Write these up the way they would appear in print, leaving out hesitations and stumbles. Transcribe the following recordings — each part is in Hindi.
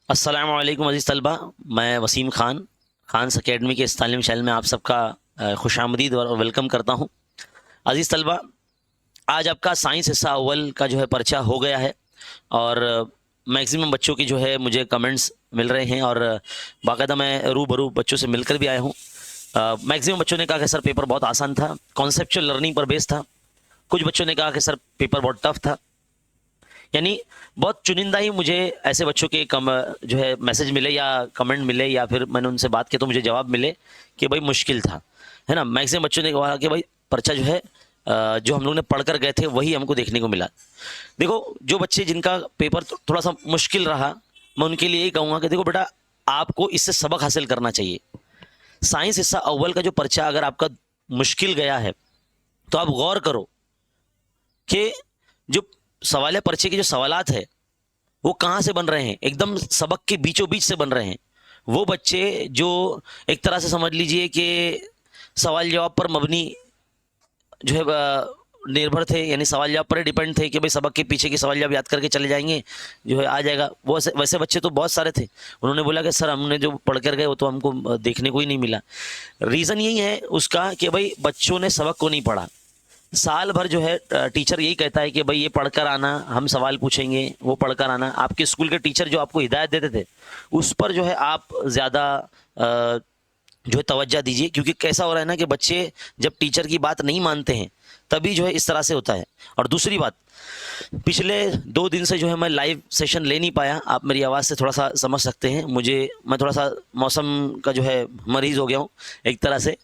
अस्सलाम वालेकुम अज़ीज़ तलबा। मैं वसीम खान्स अकेडमी के इस तालीम शैल में आप सबका खुशामदीद और वेलकम करता हूँ। अज़ीज़ तलबा, आज आपका साइंस हिस्सा अव्वल का जो है पर्चा हो गया है और मैक्सिमम बच्चों की जो है मुझे कमेंट्स मिल रहे हैं और बाकायदा मैं रूबरू बच्चों से मिलकर भी आया हूँ। मैक्सिमम बच्चों ने कहा कि सर पेपर बहुत आसान था, कॉन्सेप्चुअल लर्निंग पर बेस्ड था। कुछ बच्चों ने कहा कि सर पेपर बहुत टफ था। यानी बहुत चुनिंदा ही मुझे ऐसे बच्चों के जो है मैसेज मिले या कमेंट मिले या फिर मैंने उनसे बात की तो मुझे जवाब मिले कि भाई मुश्किल था, है ना। मैक्सिमम बच्चों ने कहा कि भाई पर्चा जो है जो हम लोग ने पढ़ कर गए थे वही हमको देखने को मिला। देखो, जो बच्चे जिनका पेपर थोड़ा सा मुश्किल रहा, मैं उनके लिए यही कहूँगा कि देखो बेटा, आपको इससे सबक हासिल करना चाहिए। साइंस हिस्सा अव्वल का जो पर्चा अगर आपका मुश्किल गया है तो आप गौर करो कि जो सवाल पर्चे के जो सवालात है वो कहाँ से बन रहे हैं। एकदम सबक के बीचों बीच से बन रहे हैं। वो बच्चे जो एक तरह से समझ लीजिए कि सवाल जवाब पर मबनी जो है निर्भर थे, यानी सवाल जवाब पर डिपेंड थे कि भाई सबक के पीछे के सवाल जवाब याद करके चले जाएंगे, जो है आ जाएगा। वो वैसे बच्चे तो बहुत सारे थे। उन्होंने बोला कि सर हमने जो पढ़ कर गए वो तो हमको देखने को ही नहीं मिला। रीज़न यही है उसका कि भाई बच्चों ने सबक को नहीं पढ़ा। साल भर जो है टीचर यही कहता है कि भाई ये पढ़कर आना, हम सवाल पूछेंगे, वो पढ़कर आना। आपके स्कूल के टीचर जो आपको हिदायत देते थे उस पर जो है आप ज़्यादा जो है तवज्जो दीजिए, क्योंकि कैसा हो रहा है ना कि बच्चे जब टीचर की बात नहीं मानते हैं तभी जो है इस तरह से होता है। और दूसरी बात, पिछले 2 दिन से जो है मैं लाइव सेशन ले नहीं पाया। आप मेरी आवाज़ से थोड़ा सा समझ सकते हैं, मैं थोड़ा सा मौसम का जो है मरीज़ हो गया हूँ एक तरह से।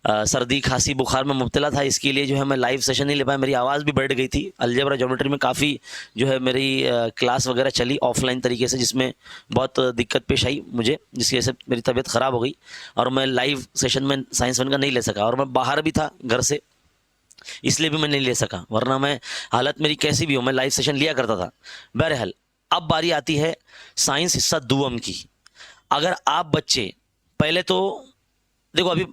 सर्दी खांसी बुखार में मुब्तला था, इसके लिए जो है मैं लाइव सेशन नहीं ले पाया। मेरी आवाज़ भी बैठ गई थी। अलजेब्रा ज्योमेट्री में काफ़ी जो है मेरी क्लास वगैरह चली ऑफलाइन तरीके से, जिसमें बहुत दिक्कत पेश आई मुझे, जिसकी वजह से मेरी तबीयत ख़राब हो गई और मैं लाइव सेशन में साइंस वन का नहीं ले सका। और मैं बाहर भी था घर से, इसलिए भी मैं नहीं ले सका, वरना मैं हालत मेरी कैसी भी हो मैं लाइव सेशन लिया करता था। बहरहाल, अब बारी आती है साइंस हिस्सा दुअम की। अगर आप बच्चे पहले तो देखो, अभी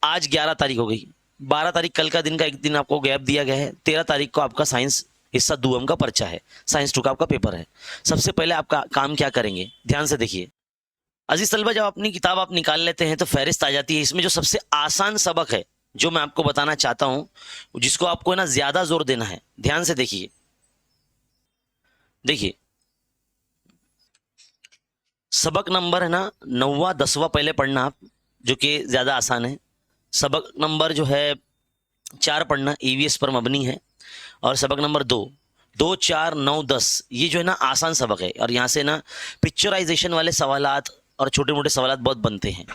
आज 11 तारीख हो गई, 12 तारीख कल का दिन का एक दिन आपको गैप दिया गया है। 13 तारीख को आपका साइंस हिस्सा दुअम का पर्चा है, साइंस 2 का आपका पेपर है। सबसे पहले आपका काम क्या करेंगे, ध्यान से देखिए अजीज तलबा। जब अपनी किताब आप निकाल लेते हैं तो फहरिस्त आ जाती है। इसमें जो सबसे आसान सबक है जो मैं आपको बताना चाहता हूं, जिसको आपको ना ज्यादा जोर देना है, ध्यान से देखिए। देखिए, सबक नंबर है ना 9वां 10वां पहले पढ़ना आप, जो कि ज्यादा आसान है। सबक नंबर जो है 4 पढ़ना, ईवीएस पर मबनी है। और सबक नंबर 2, 2, 4, 9, 10 ये जो है ना आसान सबक है। और यहाँ से ना पिक्चराइजेशन वाले सवालात और छोटे मोटे सवालात बहुत बनते हैं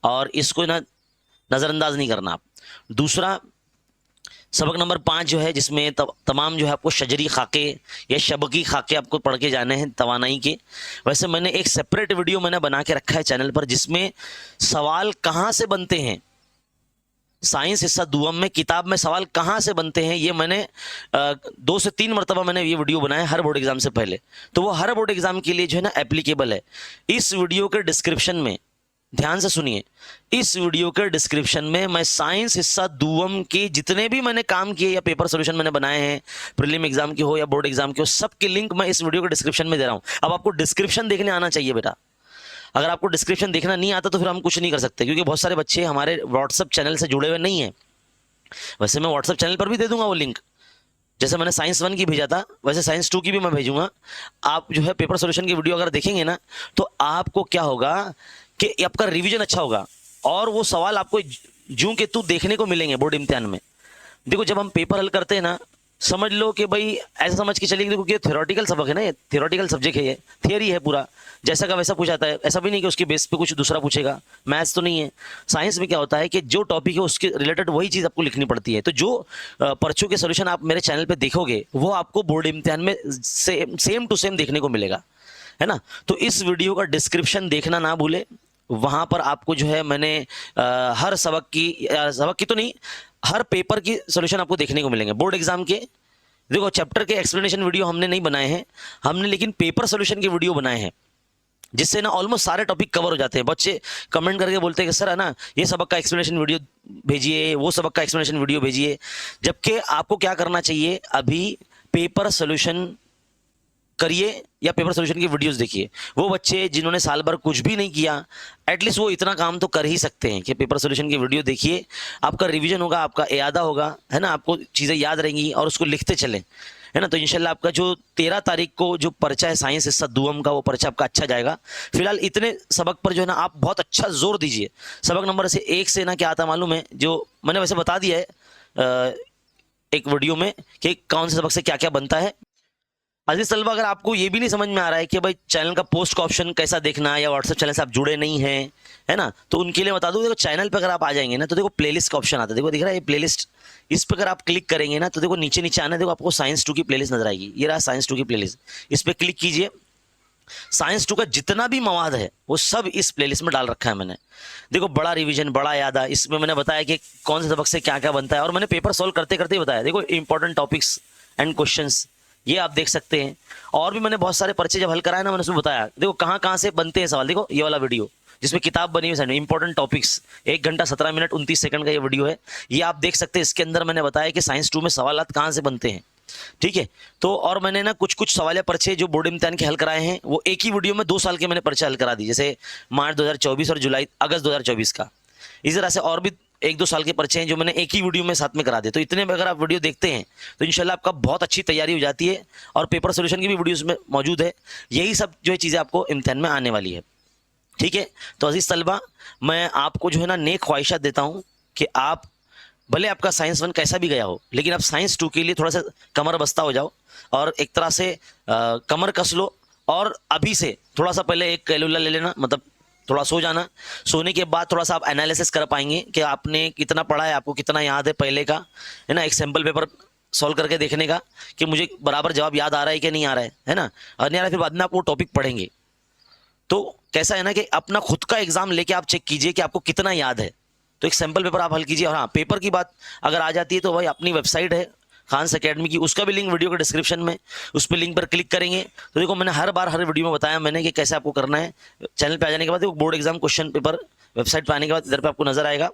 और इसको ना नज़रअंदाज नहीं करना आप। दूसरा, सबक नंबर 5 जो है, जिसमें तमाम जो है आपको शजरी खाके या शबकी खाके आपको पढ़ के जाने हैं तवानाई के। वैसे मैंने एक सेपरेट वीडियो मैंने बना के रखा है चैनल पर, जिसमें सवाल कहाँ से बनते हैं, साइंस हिस्सा दुअम में किताब में सवाल कहाँ से बनते हैं, ये मैंने 2 से 3 मरतबा मैंने ये वीडियो बनाया हर बोर्ड एग्जाम से पहले। तो वो हर बोर्ड एग्जाम के लिए जो है ना एप्लीकेबल है। इस वीडियो के डिस्क्रिप्शन में, ध्यान से सुनिए, इस वीडियो के डिस्क्रिप्शन में मैं साइंस हिस्सा दुअम के जितने भी मैंने काम किए या पेपर सोल्यूशन मैंने बनाए हैं, प्रीलिम एग्जाम के हो या बोर्ड एग्जाम के हो, सबके लिंक मैं इस वीडियो के डिस्क्रिप्शन में दे रहा हूं। अब आपको डिस्क्रिप्शन देखने आना चाहिए बेटा। अगर आपको डिस्क्रिप्शन देखना नहीं आता तो फिर हम कुछ नहीं कर सकते, क्योंकि बहुत सारे बच्चे हमारे व्हाट्सअप चैनल से जुड़े हुए नहीं है। वैसे मैं व्हाट्सअप चैनल पर भी दे दूंगा वो लिंक, जैसे मैंने साइंस 1 की भेजा था वैसे साइंस 2 की भी मैं भेजूंगा। आप जो है पेपर सोल्यूशन की वीडियो अगर देखेंगे ना तो आपको क्या होगा कि आपका रिवीजन अच्छा होगा और वो सवाल आपको जूं के तू देखने को मिलेंगे बोर्ड इम्तिहान में। देखो, जब हम पेपर हल करते हैं ना, समझ लो कि भाई ऐसा समझ के चलिए, देखो कि थ्योरेटिकल सबक है ना, ये थ्योरेटिकल सब्जेक्ट है, ये थियरी है पूरा, जैसा का वैसा पूछाता है। ऐसा भी नहीं कि उसके बेस पे कुछ दूसरा पूछेगा, मैथ्स तो नहीं है। साइंस में क्या होता है कि जो टॉपिक है उसके रिलेटेड वही चीज़ आपको लिखनी पड़ती है। तो जो पर्चों के सोल्यूशन आप मेरे चैनल पे देखोगे वो आपको बोर्ड इम्तिहान में सेम टू सेम देखने को मिलेगा, है ना। तो इस वीडियो का डिस्क्रिप्शन देखना ना भूले, वहां पर आपको जो है मैंने हर सबक की तो नहीं, हर पेपर की सॉल्यूशन आपको देखने को मिलेंगे बोर्ड एग्जाम के। देखो, चैप्टर के एक्सप्लेनेशन वीडियो हमने नहीं बनाए हैं, हमने लेकिन पेपर सॉल्यूशन के वीडियो बनाए हैं, जिससे ना ऑलमोस्ट सारे टॉपिक कवर हो जाते हैं। बच्चे कमेंट करके बोलते हैं कि सर है ना ये सबक का एक्सप्लेनेशन वीडियो भेजिए, वो सबक का एक्सप्लेनेशन वीडियो भेजिए। जबकि आपको क्या करना चाहिए, अभी पेपर सॉल्यूशन करिए या पेपर सोल्यूशन की वीडियोस देखिए। वो बच्चे जिन्होंने साल भर कुछ भी नहीं किया, एटलीस्ट वो इतना काम तो कर ही सकते हैं कि पेपर सोल्यूशन की वीडियो देखिए, आपका रिवीजन होगा, आपका यादा होगा, है ना, आपको चीज़ें याद रहेंगी और उसको लिखते चलें, है ना। तो इंशाल्लाह आपका जो 13 तारीख को जो पर्चा है साइंस हिस्सा दुअम का, वो पर्चा आपका अच्छा जाएगा। फिलहाल इतने सबक पर जो है ना आप बहुत अच्छा जोर दीजिए। सबक नंबर से 1 से ना क्या आता मालूम है, जो मैंने वैसे बता दिया है एक वीडियो में कि कौन से सबक से क्या क्या बनता है। अजीज तलबा, अगर आपको ये भी नहीं समझ में आ रहा है कि भाई चैनल का पोस्ट का ऑप्शन कैसा देखना है, या व्हाट्सएप चैनल से आप जुड़े नहीं हैं, है ना, तो उनके लिए बता दूं, देखो चैनल पे अगर आप आ जाएंगे ना तो देखो प्लेलिस्ट का ऑप्शन आता है, देखो दिख रहा है ये प्लेलिस्ट, इस पर अगर आप क्लिक करेंगे ना तो देखो नीचे नीचे आना है, देखो आपको साइंस 2 की प्लेलिस्ट नजर आएगी, ये रहा साइंस 2 की प्लेलिस्ट, इस पर क्लिक कीजिए। साइंस 2 का जितना भी मवाद है वो सब इस प्लेलिस्ट में डाल रखा है मैंने। देखो बड़ा रिवीजन, बड़ा यादा, इसमें मैंने बताया कि कौन से सबक से क्या क्या बनता है, और मैंने पेपर सॉल्व करते करते ही बताया। देखो इंपॉर्टेंट टॉपिक्स एंड क्वेश्चंस ये आप देख सकते हैं, और भी मैंने बहुत सारे पर्चे जब हल कराए ना मैंने उसमें बताया, देखो कहाँ कहाँ से बनते हैं सवाल। देखो ये वाला वीडियो जिसमें किताब बनी हुई है, इंपॉर्टेंट टॉपिक्स, 1 घंटा 17 मिनट 29 सेकंड का ये वीडियो है, ये आप देख सकते हैं। इसके अंदर मैंने बताया कि साइंस 2 में सवालात कहाँ से बनते हैं, ठीक है। तो और मैंने ना कुछ कुछ सवाल पर्चे जो बोर्ड इम्तिहान के हल कराए हैं वो एक ही वीडियो में 2 साल के मैंने पर्चे हल करा दी, जैसे मार्च 2024 और अगस्त 2024 का। इस तरह से और भी 1-2 साल के पर्चे हैं जो मैंने एक ही वीडियो में साथ में करा दिए। तो इतने में अगर आप वीडियो देखते हैं तो इंशाल्लाह आपका बहुत अच्छी तैयारी हो जाती है, और पेपर सोल्यूशन की भी वीडियोस में मौजूद है। यही सब जो है चीज़ें आपको इम्तिहान में आने वाली है, ठीक है। तो अजीज़ तलबा, मैं आपको जो है ना नेक ख्वाहिशात देता हूँ कि आप भले आपका साइंस 1 कैसा भी गया हो, लेकिन आप साइंस 2 के लिए थोड़ा सा कमर बस्ता हो जाओ, और एक तरह से कमर कस लो, और अभी से थोड़ा सा पहले एक कैलकुलेटर ले लेना, मतलब थोड़ा सो जाना। सोने के बाद थोड़ा सा आप एनालिसिस कर पाएंगे कि आपने कितना पढ़ा है, आपको कितना याद है पहले का, है ना। एक सैम्पल पेपर सॉल्व करके देखने का कि मुझे बराबर जवाब याद आ रहा है कि नहीं आ रहा है ना, और नहीं आ रहा है, फिर बाद में आप वो टॉपिक पढ़ेंगे। तो कैसा है ना कि अपना खुद का एग्जाम लेके आप चेक कीजिए कि आपको कितना याद है। तो एक सैंपल पेपर आप हल कीजिए। और हाँ, पेपर की बात अगर आ जाती है तो भाई अपनी वेबसाइट है खान्स एकेडमी की, उसका भी लिंक वीडियो के डिस्क्रिप्शन में, उस पर लिंक पर क्लिक करेंगे तो देखो मैंने हर बार हर वीडियो में बताया मैंने कि कैसे आपको करना है। चैनल पे आ जाने के बाद देखो board exam question paper website पे आने के बाद इधर पे आपको नजर आएगा।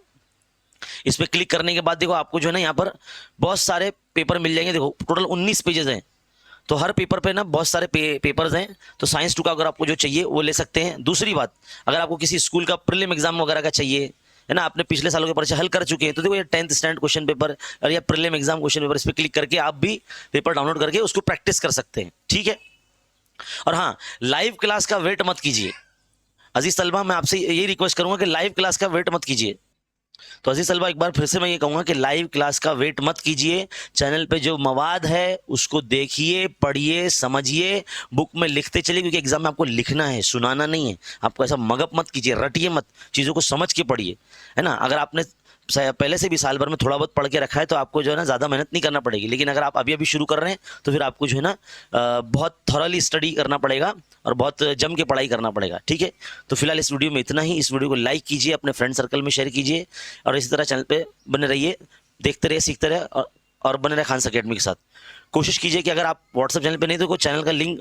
इस पर क्लिक करने के बाद देखो आपको जो है ना यहाँ पर बहुत सारे पेपर मिल जाएंगे। देखो टोटल 19 पेजेस हैं, तो हर पेपर पे ना बहुत सारे पेपर्स हैं। तो साइंस 2 का अगर आपको जो चाहिए वो ले सकते हैं। दूसरी बात, अगर आपको किसी स्कूल का प्रीलिम एग्जाम वगैरह का चाहिए, है ना, आपने पिछले सालों के परीक्षा हल कर चुके हैं, तो देखो ये 10th स्टैंडर्ड क्वेश्चन पेपर और या प्रीलिम एग्जाम क्वेश्चन पेपर, इस पर क्लिक करके आप भी पेपर डाउनलोड करके उसको प्रैक्टिस कर सकते हैं, ठीक है। और हाँ, लाइव क्लास का वेट मत कीजिए अजीज तलबा, मैं आपसे यही रिक्वेस्ट करूंगा कि लाइव क्लास का वेट मत कीजिए। तो अजीज तलबा, एक बार फिर से मैं ये कहूँगा कि लाइव क्लास का वेट मत कीजिए। चैनल पे जो मवाद है उसको देखिए, पढ़िए, समझिए, बुक में लिखते चलिए, क्योंकि एग्जाम में आपको लिखना है, सुनाना नहीं है। आपको ऐसा मगप मत कीजिए, रटिए मत, चीज़ों को समझ के पढ़िए, है ना। अगर आपने पहले से भी साल भर में थोड़ा बहुत पढ़ के रखा है तो आपको जो है ना ज़्यादा मेहनत नहीं करना पड़ेगी। लेकिन अगर आप अभी अभी शुरू कर रहे हैं तो फिर आपको जो है ना बहुत थॉरली स्टडी करना पड़ेगा और बहुत जम के पढ़ाई करना पड़ेगा, ठीक है। तो फिलहाल इस वीडियो में इतना ही। इस वीडियो को लाइक कीजिए, अपने फ्रेंड सर्कल में शेयर कीजिए, और इसी तरह चैनल पे बने रहिए, देखते रहिए, सीखते रहिए, और बने रहे खान्स एकेडमी के साथ। कोशिश कीजिए कि अगर आप व्हाट्सएप चैनल पर नहीं तो चैनल का लिंक,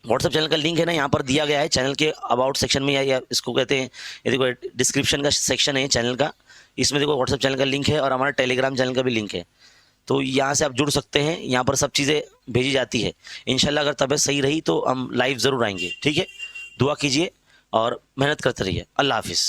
व्हाट्सएप चैनल का लिंक है ना यहाँ पर दिया गया है चैनल के अबाउट सेक्शन में, या इसको कहते हैं, ये देखो डिस्क्रिप्शन का सेक्शन है चैनल का, इसमें देखो व्हाट्सएप चैनल का लिंक है और हमारा टेलीग्राम चैनल का भी लिंक है। तो यहाँ से आप जुड़ सकते हैं, यहाँ पर सब चीज़ें भेजी जाती है। इंशाल्लाह अगर तबीयत सही रही तो हम लाइव ज़रूर आएंगे, ठीक है। दुआ कीजिए और मेहनत करते रहिए। अल्लाह हाफिज़।